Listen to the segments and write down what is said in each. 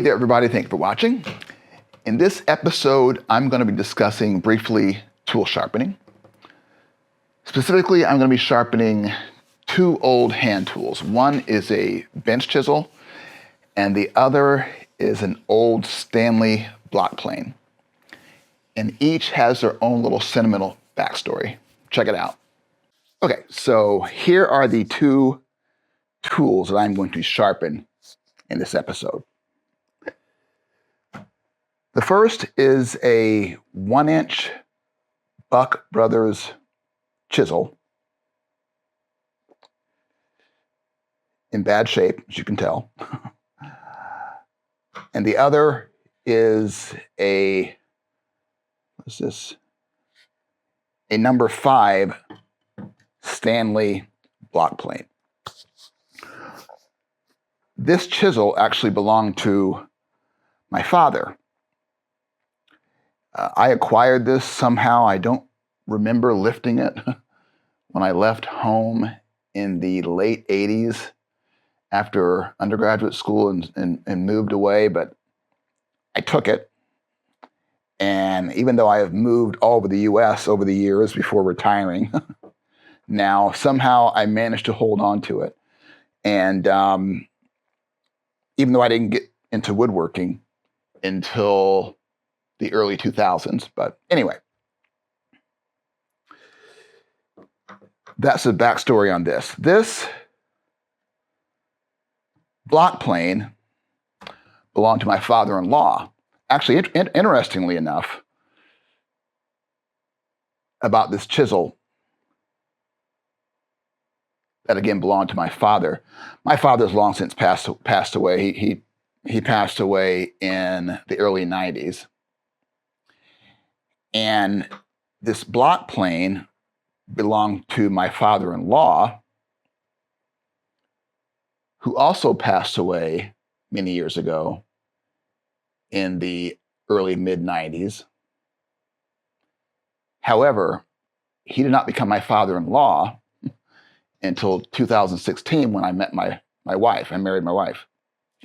there, everybody. Thank you for watching. In this episode, I'm going to be discussing briefly tool sharpening. Specifically, I'm going to be sharpening two old hand tools. One is a bench chisel, and the other is an old Stanley block plane. And each has their own little sentimental backstory. Check it out. Okay, so here are the two tools that I'm going to sharpen in this episode. The first is a 1-inch Buck Brothers chisel in bad shape, as you can tell. And the other is a, what's this? A number 5 Stanley block plane. This chisel actually belonged to my father. I acquired this somehow. I don't remember lifting it when I left home in the late 80s after undergraduate school and moved away, but I took it. And even though I have moved all over the US over the years before retiring, now somehow I managed to hold on to it. And even though I didn't get into woodworking until the early 2000s, but anyway, that's the backstory on this. This block plane belonged to my father-in-law. Actually, interestingly enough, about this chisel that again belonged to my father. My father's long since passed away. He passed away in the early 90s. And this block plane belonged to my father-in-law, who also passed away many years ago in the early mid-90s. However, he did not become my father-in-law until 2016 when I met my wife. I married my wife.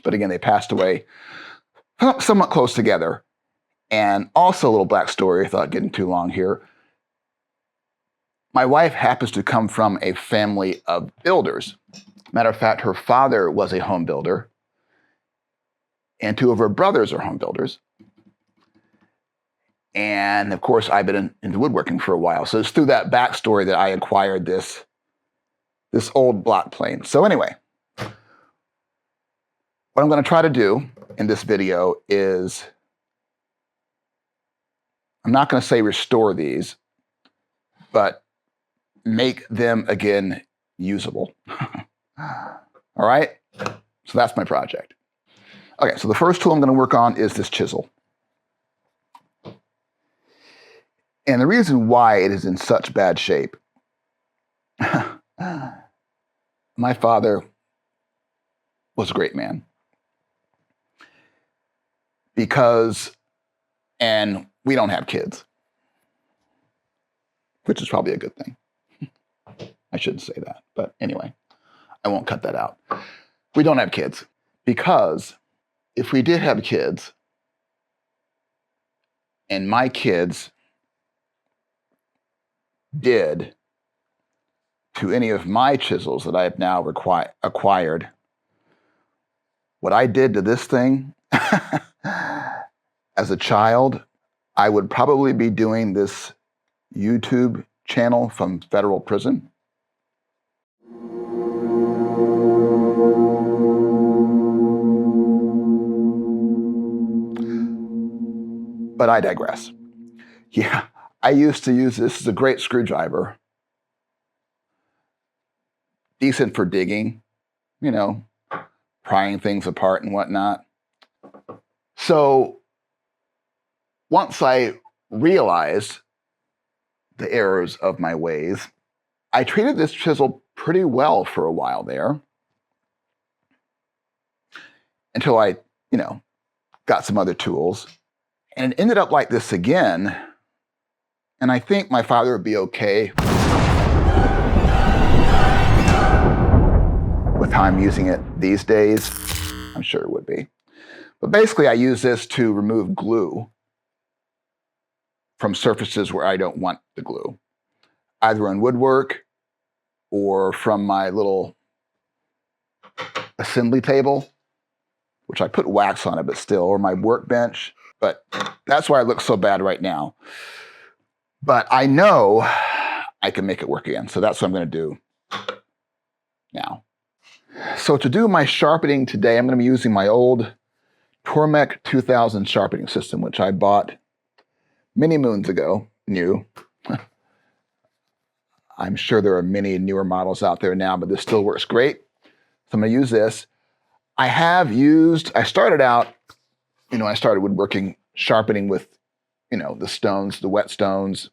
But again, they passed away somewhat close together. And also a little backstory, without getting too long here. My wife happens to come from a family of builders. Matter of fact, her father was a home builder, and 2 of her brothers are home builders. And of course, I've been into woodworking for a while. So it's through that backstory that I acquired this old block plane. So anyway, what I'm going to try to do in this video is, I'm not going to say restore these, but make them again usable. All right? So that's my project. Okay, so the first tool I'm going to work on is this chisel. And the reason why it is in such bad shape, my father was a great man. And we don't have kids, which is probably a good thing. I shouldn't say that, but anyway, I won't cut that out. We don't have kids because if we did have kids and my kids did to any of my chisels that I have now acquired what I did to this thing as a child, I would probably be doing this YouTube channel from federal prison. But I digress. Yeah, I used to use this as a great screwdriver. Decent for digging, you know, prying things apart and whatnot. So once I realized the errors of my ways, I treated this chisel pretty well for a while there until I, got some other tools. And it ended up like this again. And I think my father would be okay with how I'm using it these days. I'm sure it would be. But basically, I use this to remove glue from surfaces where I don't want the glue, either on woodwork or from my little assembly table, which I put wax on it, but still, or my workbench. But that's why it looks so bad right now. But I know I can make it work again, so that's what I'm going to do now. So to do my sharpening today, I'm going to be using my old Tormek 2000 sharpening system, which I bought many moons ago, new. I'm sure there are many newer models out there now, but this still works great. So I'm going to use this. I started out, I started woodworking, sharpening with, the stones, the wet stones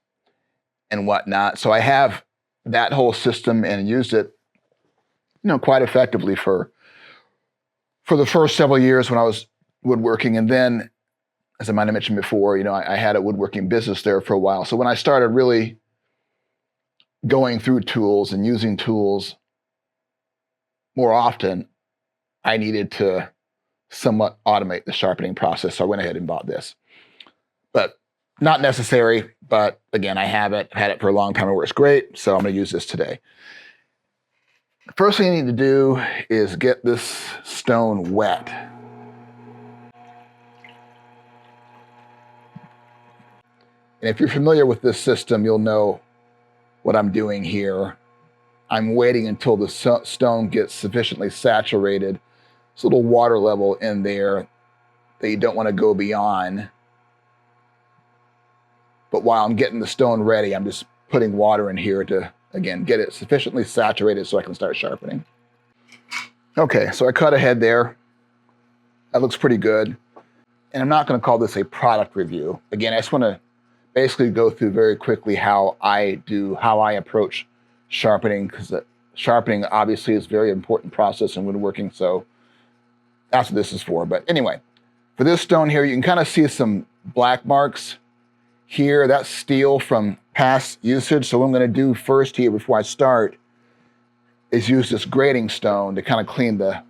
and whatnot. So I have that whole system and used it, quite effectively for the first several years when I was woodworking. And then, as I might have mentioned before, I had a woodworking business there for a while. So when I started really going through tools and using tools more often, I needed to somewhat automate the sharpening process. So I went ahead and bought this. But not necessary, but again, I have it. I've had it for a long time. It works great. So I'm going to use this today. The first thing you need to do is get this stone wet. And if you're familiar with this system, you'll know what I'm doing here. I'm waiting until the stone gets sufficiently saturated. There's a little water level in there that you don't want to go beyond. But while I'm getting the stone ready, I'm just putting water in here to, again, get it sufficiently saturated so I can start sharpening. Okay, so I cut ahead there. That looks pretty good. And I'm not going to call this a product review. Again, I just want to basically go through very quickly how I approach sharpening, because sharpening obviously is a very important process in woodworking, so that's what this is for. But anyway, for this stone here, you can kind of see some black marks here. That's steel from past usage. So what I'm going to do first here before I start is use this grading stone to kind of clean the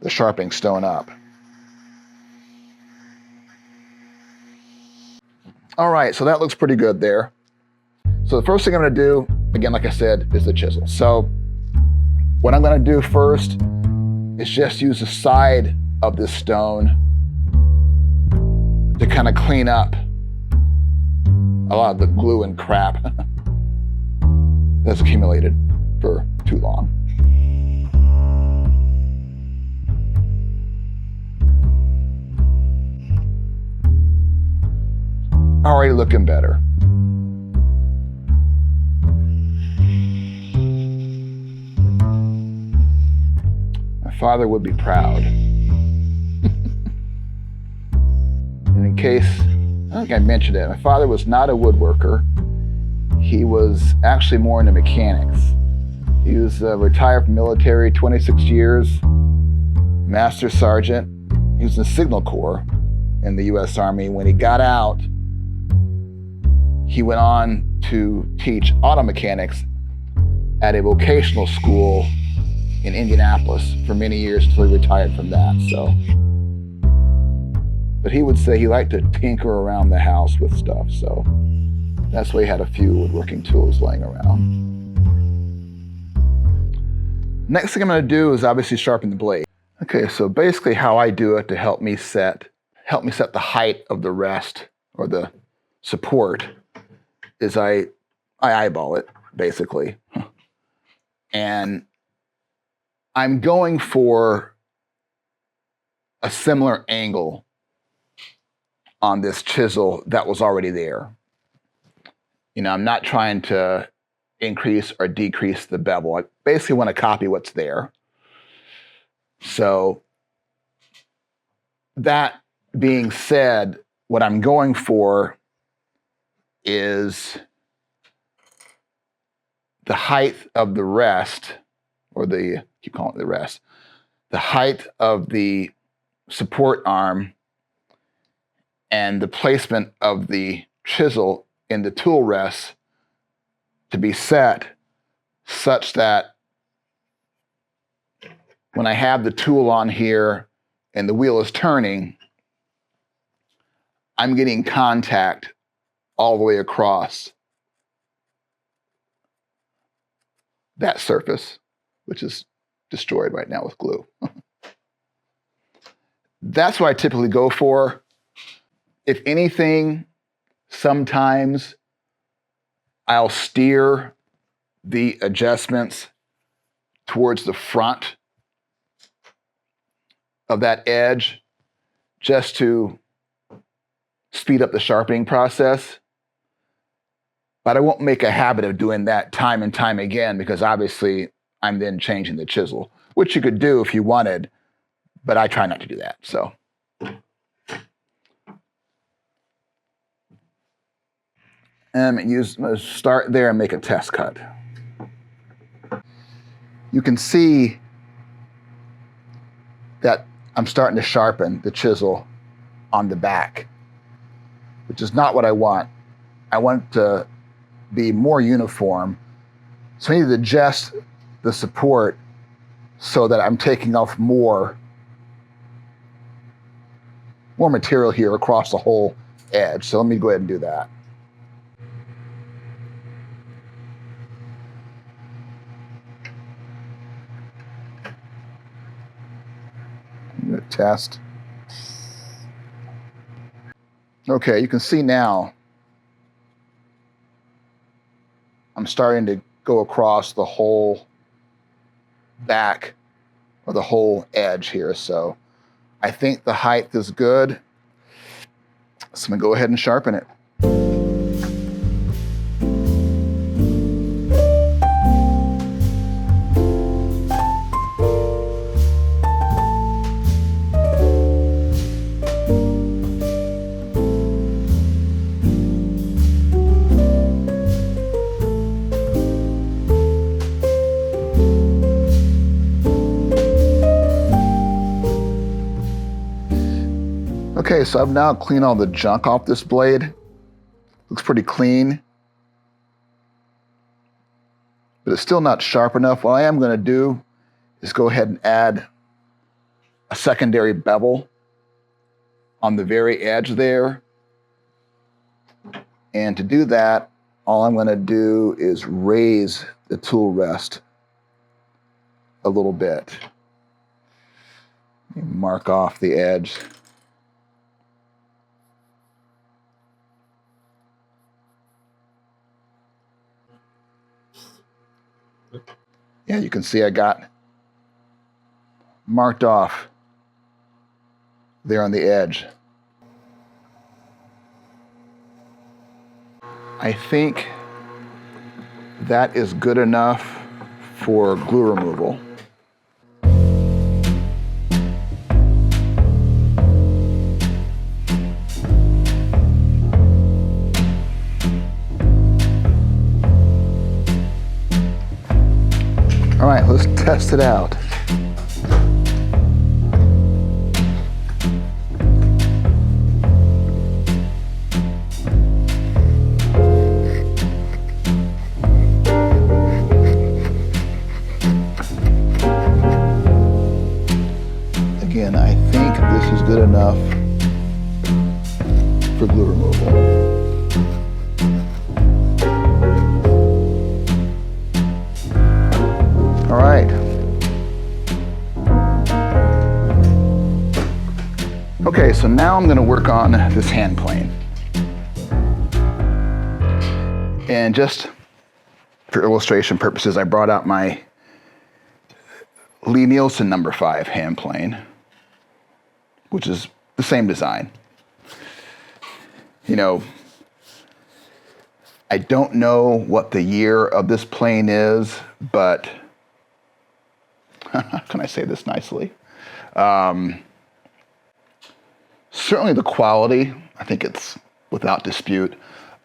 sharpening stone up. All right, so that looks pretty good there. So the first thing I'm going to do, again, like I said, is the chisel. So what I'm going to do first is just use the side of this stone to kind of clean up a lot of the glue and crap that's accumulated for too long. Already looking better. My father would be proud. And in case, I think I mentioned it, my father was not a woodworker. He was actually more into mechanics. He was retired from military, 26 years, master sergeant. He was in the Signal Corps in the U.S. Army. When he got out, he went on to teach auto mechanics at a vocational school in Indianapolis for many years until he retired from that. But he would say he liked to tinker around the house with stuff, so that's why he had a few woodworking tools laying around. Next thing I'm going to do is obviously sharpen the blade. Okay, so basically how I do it to help me set the height of the rest or the support is I eyeball it, basically. And I'm going for a similar angle on this chisel that was already there. I'm not trying to increase or decrease the bevel. I basically want to copy what's there. So that being said, what I'm going for is the height of the rest, or keep calling it the rest, the height of the support arm and the placement of the chisel in the tool rest to be set such that when I have the tool on here and the wheel is turning, I'm getting contact all the way across that surface, which is destroyed right now with glue. That's what I typically go for. If anything, sometimes I'll steer the adjustments towards the front of that edge just to speed up the sharpening process. But I won't make a habit of doing that time and time again because obviously I'm then changing the chisel, which you could do if you wanted, but I try not to do that. So. And start there and make a test cut. You can see that I'm starting to sharpen the chisel on the back, which is not what I want. I want it to be more uniform. So I need to adjust the support so that I'm taking off more material here across the whole edge. So let me go ahead and do that. Test. Okay, you can see now I'm starting to go across the whole back or the whole edge here. So I think the height is good. So I'm gonna go ahead and sharpen it. Okay, so I've now cleaned all the junk off this blade. Looks pretty clean, but it's still not sharp enough. What I am gonna do is go ahead and add a secondary bevel on the very edge there. And to do that, all I'm gonna do is raise the tool rest a little bit. Mark off the edge. Yeah, you can see I got marked off there on the edge. I think that is good enough for glue removal. All right, let's test it out. Again, I think this is good enough for glue removal. All right. Okay, so now I'm going to work on this hand plane. And just for illustration purposes, I brought out my Lee Nielsen number 5 hand plane, which is the same design. You know, I don't know what the year of this plane is, but how can I say this nicely? Certainly the quality, I think it's without dispute,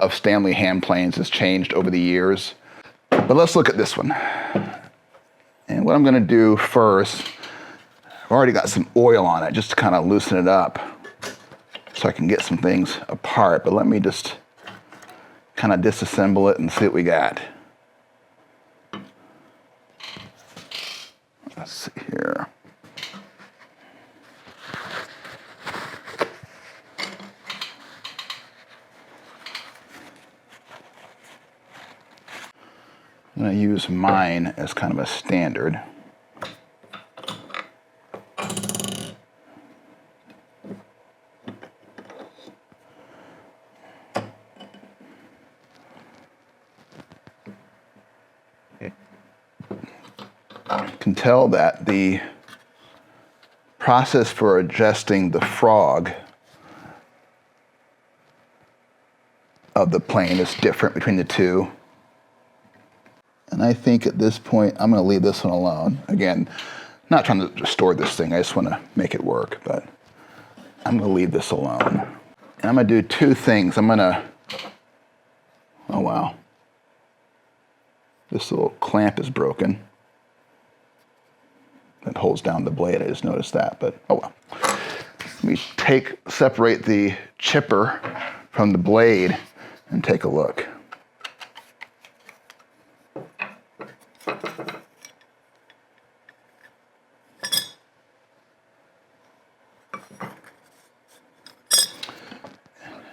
of Stanley hand planes has changed over the years. But let's look at this one. And what I'm gonna do first, I've already got some oil on it just to kind of loosen it up so I can get some things apart. But let me just kind of disassemble it and see what we got. Let's see here. I'm going to use mine as kind of a standard. You can tell that the process for adjusting the frog of the plane is different between the two. And I think at this point, I'm going to leave this one alone. Again, not trying to distort this thing. I just want to make it work, but I'm going to leave this alone. And I'm going to do two things. I'm going to, oh wow, this little clamp is broken. That holds down the blade. I just noticed that, but oh well. Let me separate the chipper from the blade and take a look.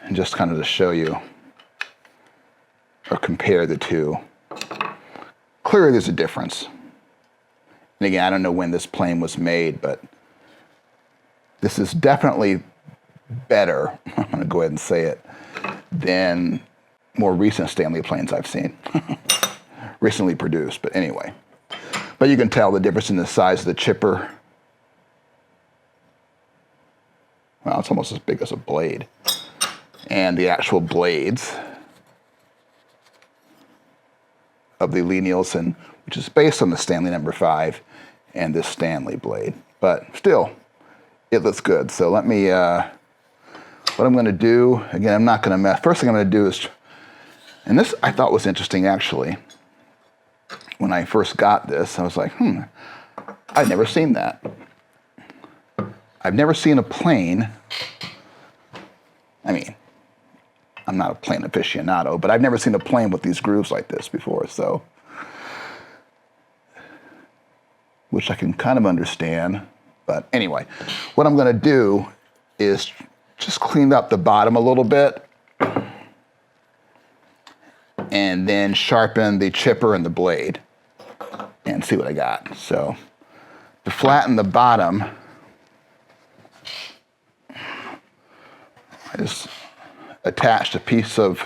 And just kind of to show you or compare the two. Clearly there's a difference. And again, I don't know when this plane was made, but this is definitely better, I'm going to go ahead and say it, than more recent Stanley planes I've seen. Recently produced, but anyway. But you can tell the difference in the size of the chipper. Well, it's almost as big as a blade. And the actual blades of the Lee-Nielsen, which is based on the Stanley No. 5 and this Stanley blade. But still, it looks good. So let me, what I'm going to do, again, I'm not going to mess. First thing I'm going to do is, and this I thought was interesting actually. When I first got this, I was like, I've never seen that. I've never seen a plane, I mean, I'm not a plane aficionado, but I've never seen a plane with these grooves like this before, so. Which I can kind of understand, but anyway. What I'm gonna do is just clean up the bottom a little bit and then sharpen the chipper and the blade and see what I got. So to flatten the bottom, I just attached a piece of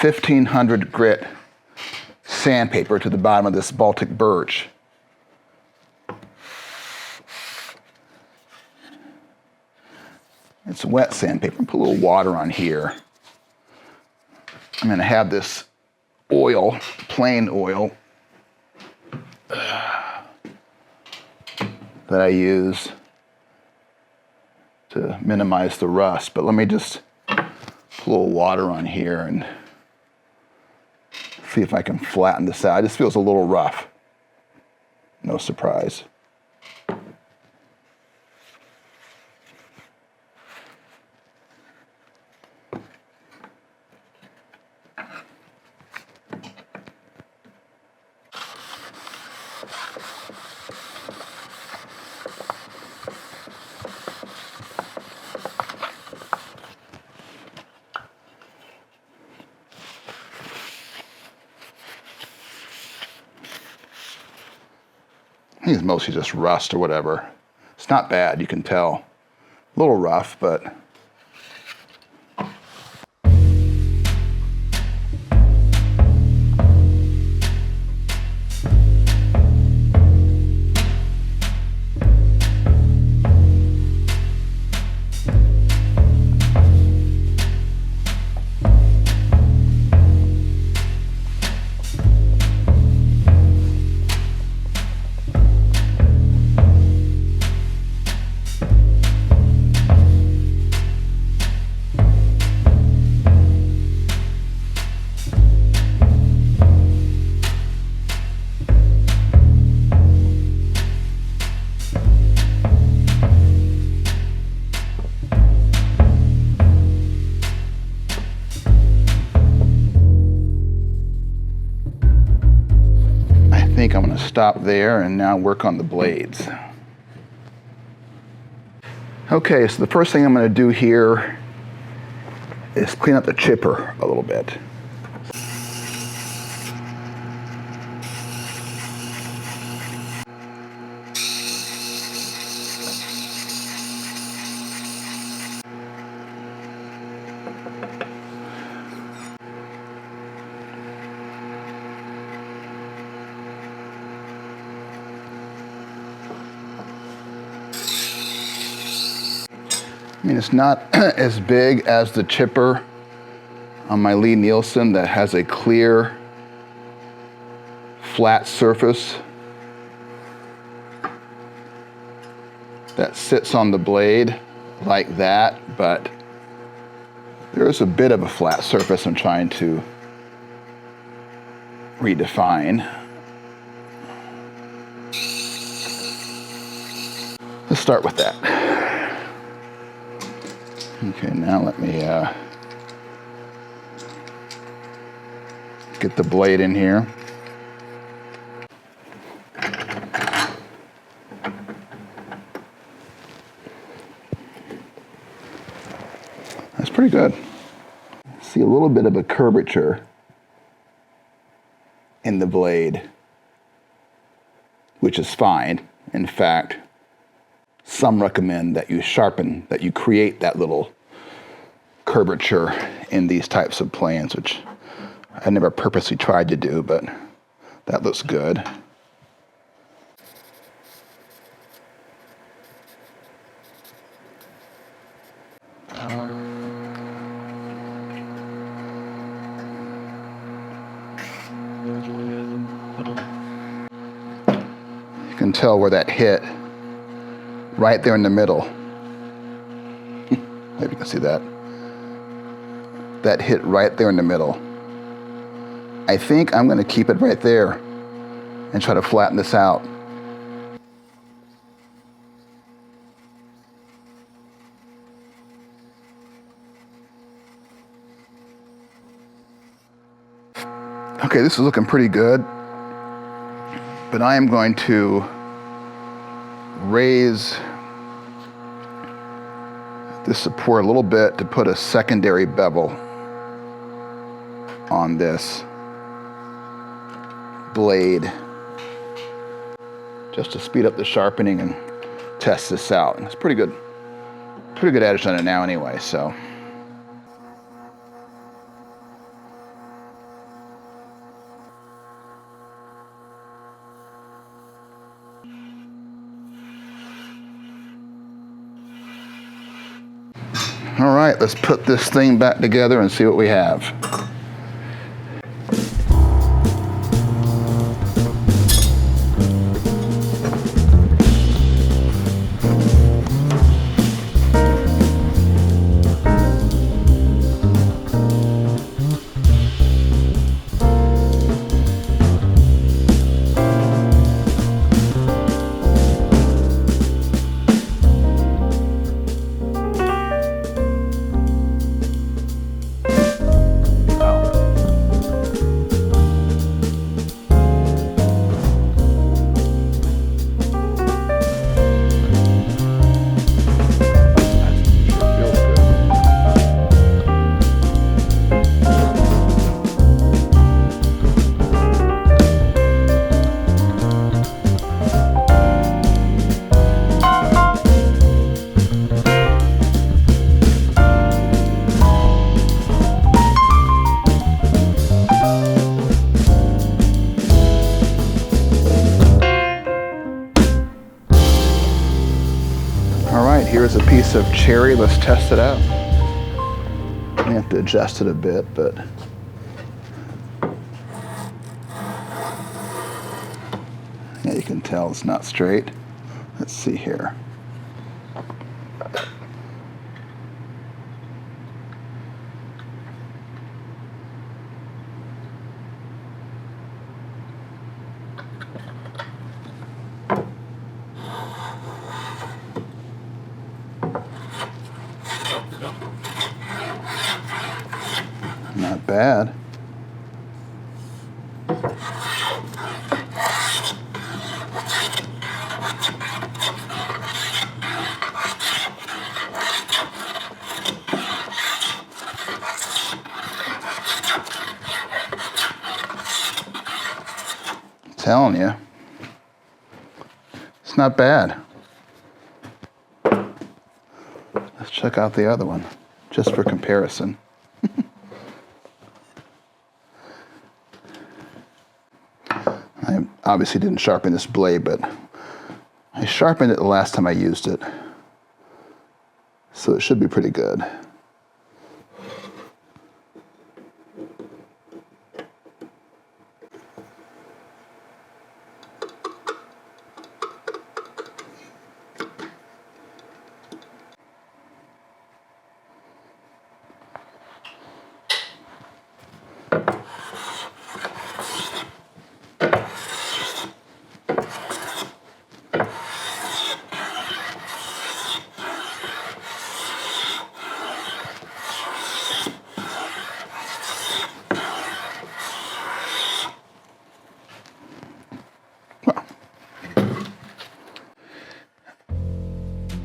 1500 grit sandpaper to the bottom of this Baltic birch. It's wet sandpaper. Put a little water on here. I'm going to have this oil, plain oil, that I use to minimize the rust. But let me just put a little water on here and see if I can flatten this out. It just feels a little rough. No surprise. I think it's mostly just rust or whatever. It's not bad, you can tell. A little rough, but I think I'm going to stop there and now work on the blades. Okay, so the first thing I'm going to do here is clean up the chipper a little bit. mean, it's not as big as the chipper on my Lee Nielsen that has a clear, flat surface that sits on the blade like that, but there is a bit of a flat surface I'm trying to redefine. Let's start with that. Okay, now let me get the blade in here. That's pretty good. See a little bit of a curvature in the blade, which is fine. In fact, some recommend that you sharpen, that you create that little curvature in these types of planes, which I never purposely tried to do, but that looks good. You can tell where that hit, right there in the middle. Maybe you can see that. That hit right there in the middle. I think I'm going to keep it right there and try to flatten this out. Okay, this is looking pretty good, but I am going to raise this support a little bit to put a secondary bevel on this blade, just to speed up the sharpening and test this out. And it's pretty good edge on it now anyway, so. All right, let's put this thing back together and see what we have. Here's a piece of cherry. Let's test it out. I have to adjust it a bit, but yeah, you can tell it's not straight. Let's see here. Not bad. I'm telling you, it's not bad. Let's check out the other one, just for comparison. I obviously didn't sharpen this blade, but I sharpened it the last time I used it. So it should be pretty good.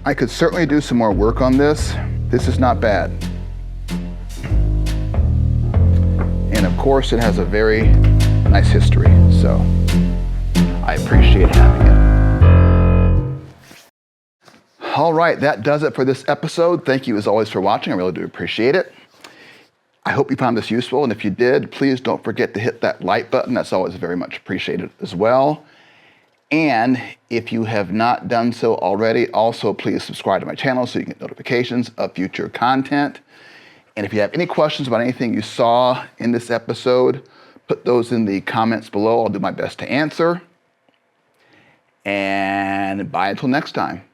I could certainly do some more work on this. This is not bad. And of course, it has a very nice history, so I appreciate having it. All right, that does it for this episode. Thank you as always for watching. I really do appreciate it. I hope you found this useful, and if you did, please don't forget to hit that like button. That's always very much appreciated as well. And if you have not done so already, also please subscribe to my channel so you get notifications of future content. And if you have any questions about anything you saw in this episode, put those in the comments below. I'll do my best to answer. And bye until next time.